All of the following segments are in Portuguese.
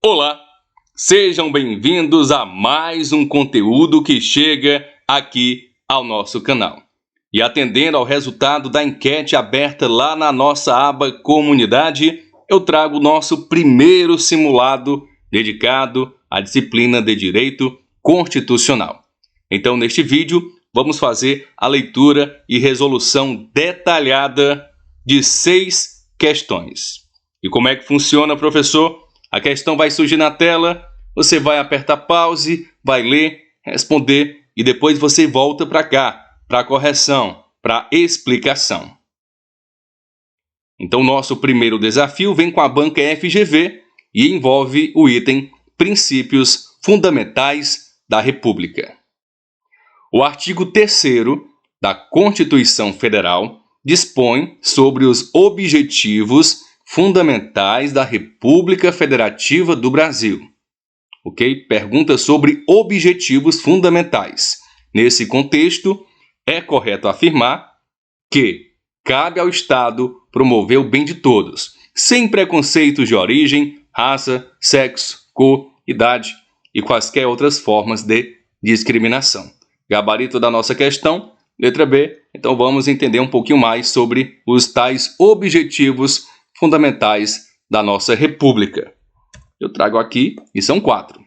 Olá, sejam bem-vindos a mais um conteúdo que chega aqui ao nosso canal. E atendendo ao resultado da enquete aberta lá na nossa aba Comunidade, eu trago o nosso primeiro simulado dedicado à disciplina de Direito Constitucional. Então, neste vídeo, vamos fazer a leitura e resolução detalhada de 6 questões. E como é que funciona, professor? A questão vai surgir na tela, você vai apertar pause, vai ler, responder e depois você volta para cá, para a correção, para a explicação. Então, nosso primeiro desafio vem com a banca FGV e envolve o item Princípios Fundamentais da República. O artigo 3º da Constituição Federal dispõe sobre os objetivos fundamentais da República Federativa do Brasil. Ok? Pergunta sobre objetivos fundamentais. Nesse contexto, é correto afirmar que cabe ao Estado promover o bem de todos, sem preconceitos de origem, raça, sexo, cor, idade e quaisquer outras formas de discriminação. Gabarito da nossa questão, letra B. Então vamos entender um pouquinho mais sobre os tais objetivos fundamentais da nossa República. Eu trago aqui, e são 4.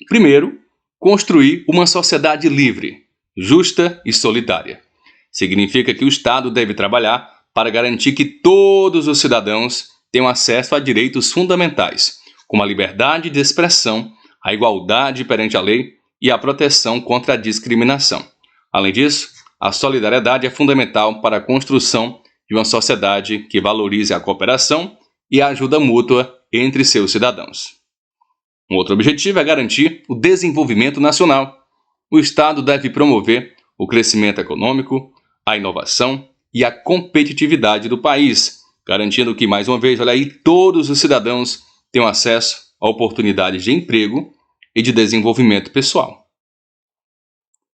Primeiro, construir uma sociedade livre, justa e solidária. Significa que o Estado deve trabalhar para garantir que todos os cidadãos tenham acesso a direitos fundamentais, como a liberdade de expressão, a igualdade perante a lei e a proteção contra a discriminação. Além disso, a solidariedade é fundamental para a construção de uma sociedade que valorize a cooperação e a ajuda mútua entre seus cidadãos. Um outro objetivo é garantir o desenvolvimento nacional. O Estado deve promover o crescimento econômico, a inovação e a competitividade do país, garantindo que, mais uma vez, todos os cidadãos tenham acesso a oportunidades de emprego e de desenvolvimento pessoal.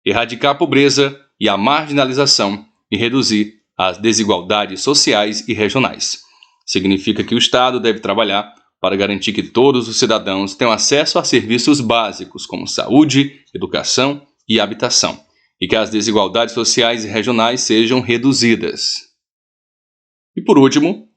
Erradicar a pobreza e a marginalização e reduzir as desigualdades sociais e regionais. Significa que o Estado deve trabalhar para garantir que todos os cidadãos tenham acesso a serviços básicos como saúde, educação e habitação, e que as desigualdades sociais e regionais sejam reduzidas. E por último,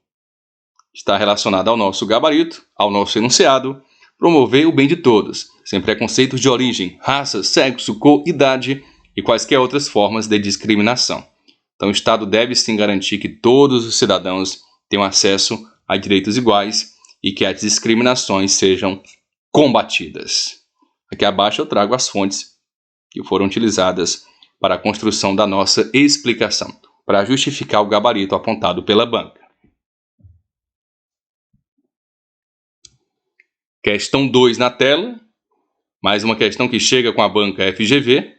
está relacionado ao nosso gabarito, ao nosso enunciado, promover o bem de todos, sem preconceitos de origem, raça, sexo, cor, idade e quaisquer outras formas de discriminação. Então, o Estado deve sim garantir que todos os cidadãos tenham acesso a direitos iguais e que as discriminações sejam combatidas. Aqui abaixo eu trago as fontes que foram utilizadas para a construção da nossa explicação, para justificar o gabarito apontado pela banca. Questão 2 na tela, mais uma questão que chega com a banca FGV,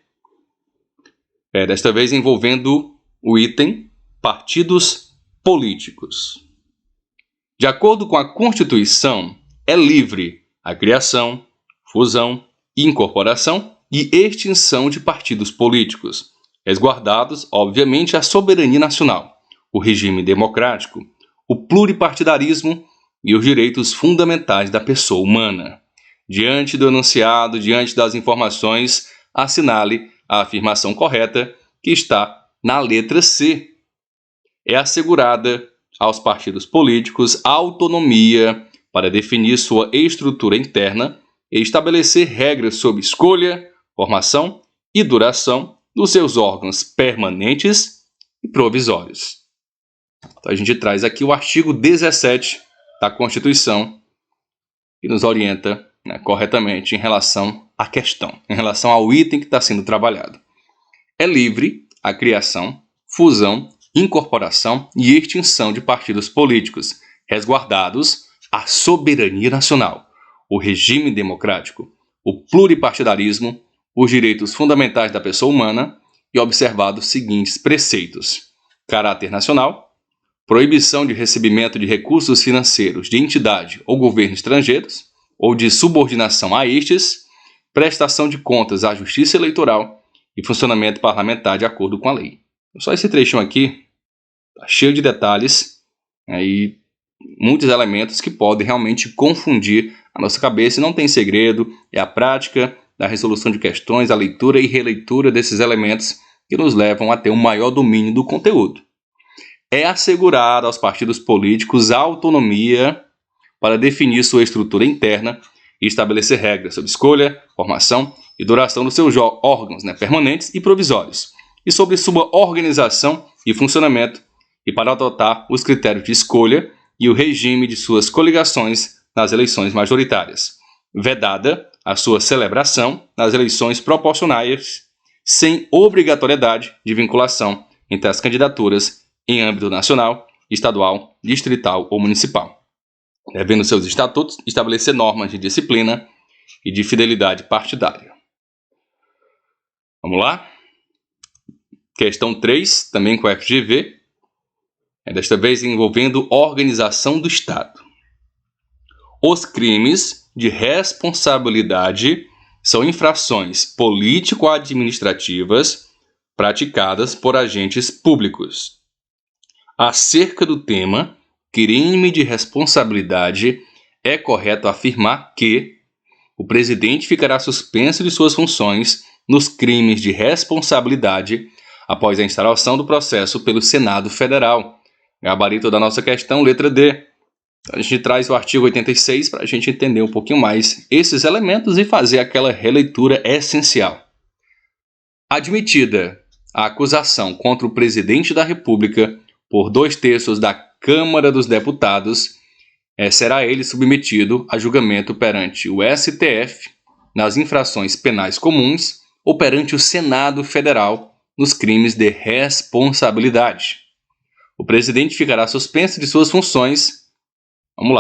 desta vez envolvendo o item partidos políticos. De acordo com a Constituição, é livre a criação, fusão, incorporação e extinção de partidos políticos, resguardados, obviamente, a soberania nacional, o regime democrático, o pluripartidarismo e os direitos fundamentais da pessoa humana. Diante do enunciado, diante das informações, assinale a afirmação correta que está na letra C. É assegurada aos partidos políticos a autonomia para definir sua estrutura interna e estabelecer regras sobre escolha, formação e duração dos seus órgãos permanentes e provisórios. Então, a gente traz aqui o artigo 17 da Constituição, que nos orienta corretamente em relação à questão, em relação ao item que está sendo trabalhado. É livre a criação, fusão, incorporação e extinção de partidos políticos, resguardados a soberania nacional, o regime democrático, o pluripartidarismo, os direitos fundamentais da pessoa humana e observados os seguintes preceitos: caráter nacional, proibição de recebimento de recursos financeiros de entidade ou governo estrangeiros, ou de subordinação a estes, prestação de contas à Justiça Eleitoral e funcionamento parlamentar de acordo com a lei. Só esse trechinho aqui está cheio de detalhes e muitos elementos que podem realmente confundir na nossa cabeça e não tem segredo, é a prática da resolução de questões, a leitura e releitura desses elementos que nos levam a ter um maior domínio do conteúdo. É assegurar aos partidos políticos a autonomia para definir sua estrutura interna e estabelecer regras sobre escolha, formação e duração dos seus órgãos permanentes e provisórios, e sobre sua organização e funcionamento, e para adotar os critérios de escolha e o regime de suas coligações nas eleições majoritárias, vedada a sua celebração nas eleições proporcionais, sem obrigatoriedade de vinculação entre as candidaturas em âmbito nacional, estadual, distrital ou municipal, devendo seus estatutos estabelecer normas de disciplina e de fidelidade partidária. Vamos lá? Questão 3, também com a FGV, desta vez envolvendo organização do Estado. Os crimes de responsabilidade são infrações político-administrativas praticadas por agentes públicos. Acerca do tema crime de responsabilidade, é correto afirmar que o presidente ficará suspenso de suas funções nos crimes de responsabilidade após a instauração do processo pelo Senado Federal. Gabarito da nossa questão, letra D. A gente traz o artigo 86 para a gente entender um pouquinho mais esses elementos e fazer aquela releitura essencial. Admitida a acusação contra o presidente da República por 2/3 da Câmara dos Deputados, será ele submetido a julgamento perante o STF nas infrações penais comuns ou perante o Senado Federal nos crimes de responsabilidade. O presidente ficará suspenso de suas funções,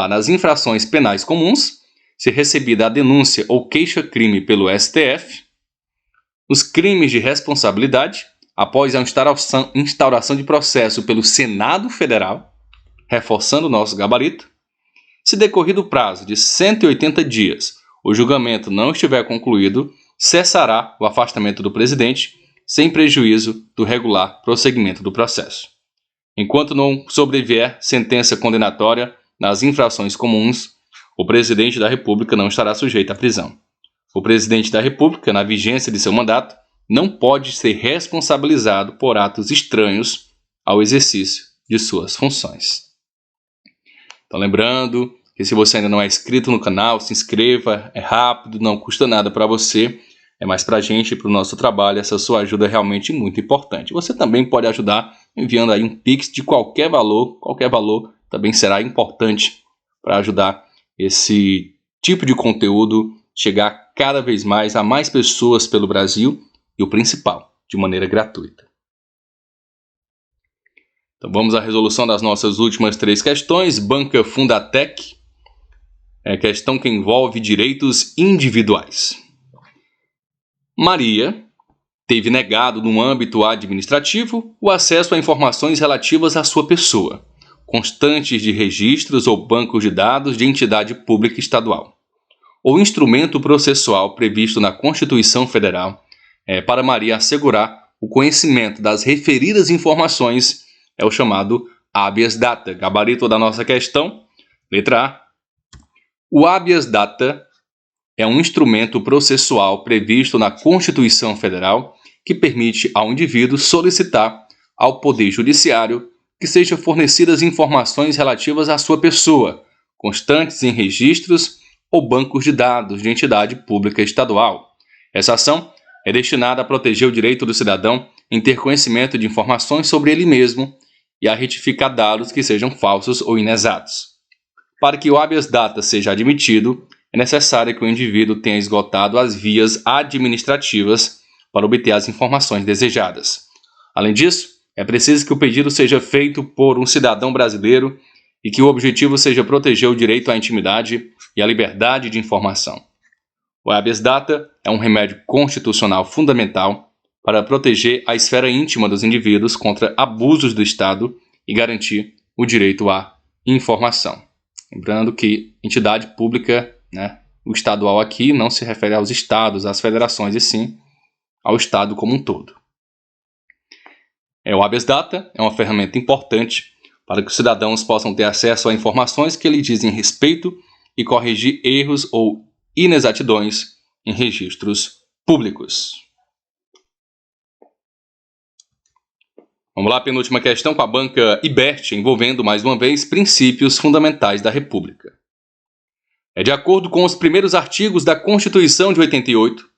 nas infrações penais comuns, se recebida a denúncia ou queixa-crime pelo STF, os crimes de responsabilidade, após a instauração de processo pelo Senado Federal, reforçando o nosso gabarito, se decorrido o prazo de 180 dias o julgamento não estiver concluído, cessará o afastamento do presidente, sem prejuízo do regular prosseguimento do processo. Enquanto não sobrevier sentença condenatória nas infrações comuns, o presidente da República não estará sujeito à prisão. O presidente da República, na vigência de seu mandato, não pode ser responsabilizado por atos estranhos ao exercício de suas funções. Então, lembrando que se você ainda não é inscrito no canal, se inscreva, é rápido, não custa nada para você, é mais para a gente e para o nosso trabalho, essa sua ajuda é realmente muito importante. Você também pode ajudar enviando aí um Pix de qualquer valor também será importante para ajudar esse tipo de conteúdo chegar cada vez mais a mais pessoas pelo Brasil e o principal, de maneira gratuita. Então vamos à resolução das nossas últimas 3 questões. Banca Fundatec, questão que envolve direitos individuais. Maria teve negado no âmbito administrativo o acesso a informações relativas à sua pessoa, constantes de registros ou bancos de dados de entidade pública estadual. O instrumento processual previsto na Constituição Federal para Maria assegurar o conhecimento das referidas informações é o chamado habeas data. Gabarito da nossa questão, letra A. O habeas data é um instrumento processual previsto na Constituição Federal que permite ao indivíduo solicitar ao Poder Judiciário que sejam fornecidas informações relativas à sua pessoa, constantes em registros ou bancos de dados de entidade pública estadual. Essa ação é destinada a proteger o direito do cidadão em ter conhecimento de informações sobre ele mesmo e a retificar dados que sejam falsos ou inexatos. Para que o habeas data seja admitido, é necessário que o indivíduo tenha esgotado as vias administrativas para obter as informações desejadas. Além disso, é preciso que o pedido seja feito por um cidadão brasileiro e que o objetivo seja proteger o direito à intimidade e à liberdade de informação. O habeas data é um remédio constitucional fundamental para proteger a esfera íntima dos indivíduos contra abusos do Estado e garantir o direito à informação. Lembrando que entidade pública, o estadual aqui não se refere aos estados, às federações, e sim ao Estado como um todo. O habeas data é uma ferramenta importante para que os cidadãos possam ter acesso a informações que lhe dizem respeito e corrigir erros ou inexatidões em registros públicos. Vamos lá, penúltima questão com a banca Ibert, envolvendo mais uma vez princípios fundamentais da República. De acordo com os primeiros artigos da Constituição de 88,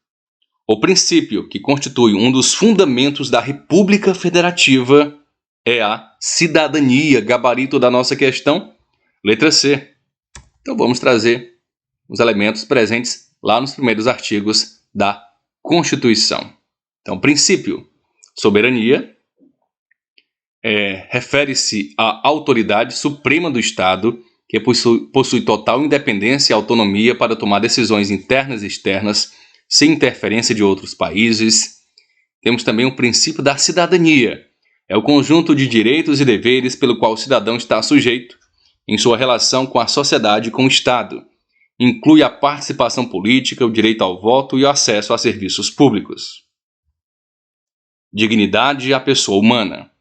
o princípio que constitui um dos fundamentos da República Federativa é a cidadania, gabarito da nossa questão, letra C. Então vamos trazer os elementos presentes lá nos primeiros artigos da Constituição. Então, princípio, soberania, refere-se à autoridade suprema do Estado, que possui total independência e autonomia para tomar decisões internas e externas, sem interferência de outros países. Temos também o princípio da cidadania. É o conjunto de direitos e deveres pelo qual o cidadão está sujeito em sua relação com a sociedade e com o Estado. Inclui a participação política, o direito ao voto e o acesso a serviços públicos. Dignidade à pessoa humana.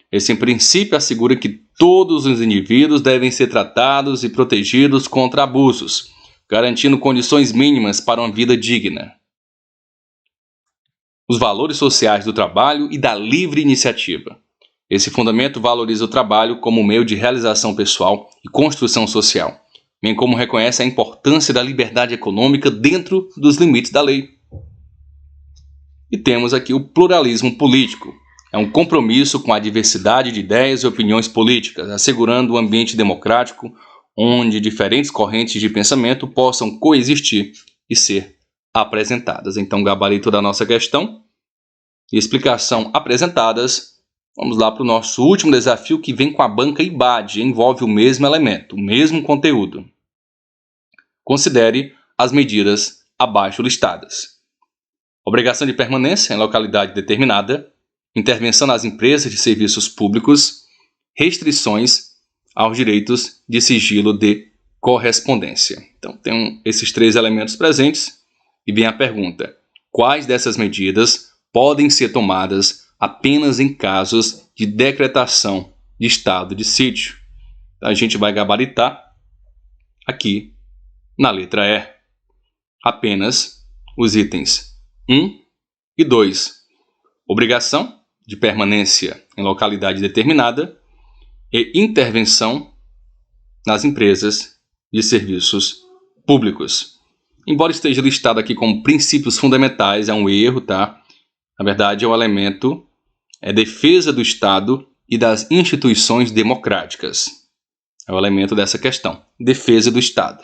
Esse princípio assegura que todos os indivíduos devem ser tratados e protegidos contra abusos, garantindo condições mínimas para uma vida digna. Os valores sociais do trabalho e da livre iniciativa. Esse fundamento valoriza o trabalho como meio de realização pessoal e construção social, bem como reconhece a importância da liberdade econômica dentro dos limites da lei. E temos aqui o pluralismo político. É um compromisso com a diversidade de ideias e opiniões políticas, assegurando um ambiente democrático onde diferentes correntes de pensamento possam coexistir e ser apresentadas. Então, gabarito da nossa questão e explicação apresentadas. Vamos lá para o nosso último desafio, que vem com a banca IBAD, envolve o mesmo elemento, o mesmo conteúdo. Considere as medidas abaixo listadas. Obrigação de permanência em localidade determinada, intervenção nas empresas de serviços públicos, restrições aos direitos de sigilo de correspondência. Então, tem esses três elementos presentes e vem a pergunta: quais dessas medidas podem ser tomadas apenas em casos de decretação de estado de sítio? Então, a gente vai gabaritar aqui na letra E apenas os itens 1 e 2. Obrigação de permanência em localidade determinada e intervenção nas empresas de serviços públicos. Embora esteja listado aqui como princípios fundamentais, é um erro, tá? Na verdade, é o elemento defesa do Estado e das instituições democráticas. É o elemento dessa questão, defesa do Estado.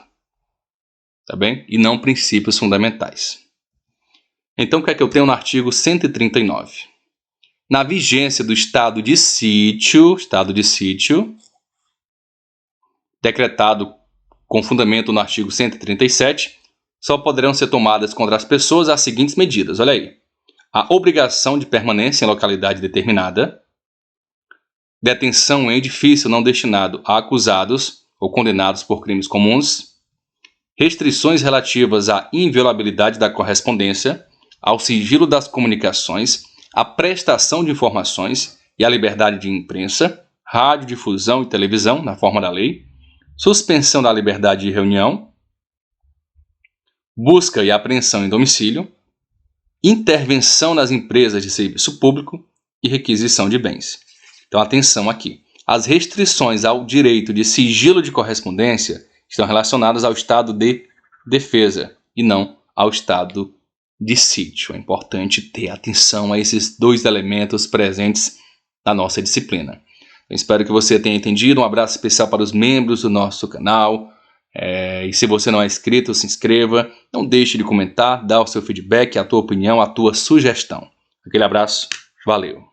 Tá bem? E não princípios fundamentais. Então, o que é que eu tenho no artigo 139? Na vigência do estado de sítio, decretado com fundamento no artigo 137, só poderão ser tomadas contra as pessoas as seguintes medidas. Olha aí. A obrigação de permanência em localidade determinada, detenção em edifício não destinado a acusados ou condenados por crimes comuns, restrições relativas à inviolabilidade da correspondência, ao sigilo das comunicações, à prestação de informações e à liberdade de imprensa, radiodifusão e televisão, na forma da lei, suspensão da liberdade de reunião, busca e apreensão em domicílio, intervenção nas empresas de serviço público e requisição de bens. Então, atenção aqui. As restrições ao direito de sigilo de correspondência estão relacionadas ao estado de defesa e não ao estado de sítio. É importante ter atenção a esses dois elementos presentes na nossa disciplina. Eu espero que você tenha entendido. Um abraço especial para os membros do nosso canal. E se você não é inscrito, se inscreva. Não deixe de comentar, dar o seu feedback, a tua opinião, a tua sugestão. Aquele abraço. Valeu!